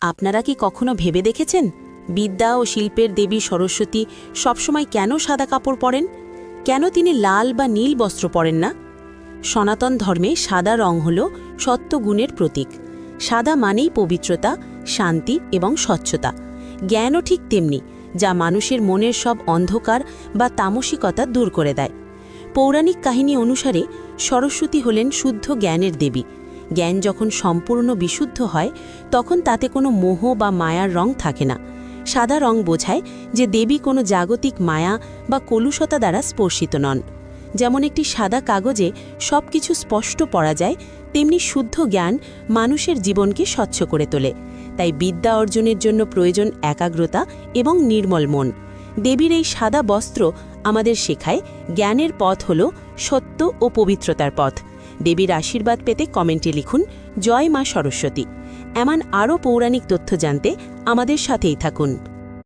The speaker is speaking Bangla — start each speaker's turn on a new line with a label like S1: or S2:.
S1: আপনারা কি কখনো ভেবে দেখেছেন বিদ্যা ও শিল্পের দেবী সরস্বতী সবসময় কেন সাদা কাপড় পরেন? কেন তিনি লাল বা নীল বস্ত্র পরেন না? সনাতন ধর্মে সাদা রং হল সত্যগুণের প্রতীক। সাদা মানেই পবিত্রতা, শান্তি এবং স্বচ্ছতা। জ্ঞানও ঠিক তেমনি, যা মানুষের মনের সব অন্ধকার বা তামসিকতা দূর করে দেয়। পৌরাণিক কাহিনী অনুসারে সরস্বতী হলেন শুদ্ধ জ্ঞানের দেবী। জ্ঞান যখন সম্পূর্ণ বিশুদ্ধ হয় তখন তাতে কোনো মোহ বা মায়ার রং থাকে না। সাদা রং বোঝায় যে দেবী কোনো জাগতিক মায়া বা কলুষতা দ্বারা স্পর্শিত নন। যেমন একটি সাদা কাগজে সব কিছু স্পষ্ট পড়া যায়, তেমনি শুদ্ধ জ্ঞান মানুষের জীবনকে স্বচ্ছ করে তোলে। তাই বিদ্যা অর্জনের জন্য প্রয়োজন একাগ্রতা এবং নির্মল মন। দেবীর এই সাদা বস্ত্র আমাদের শেখায় জ্ঞানের পথ হল সত্য ও পবিত্রতার পথ। দেবীর আশীর্বাদ পেতে কমেন্টে লিখুন জয় মা সরস্বতী। এমন আরও পৌরাণিক তথ্য জানতে আমাদের সাথেই থাকুন।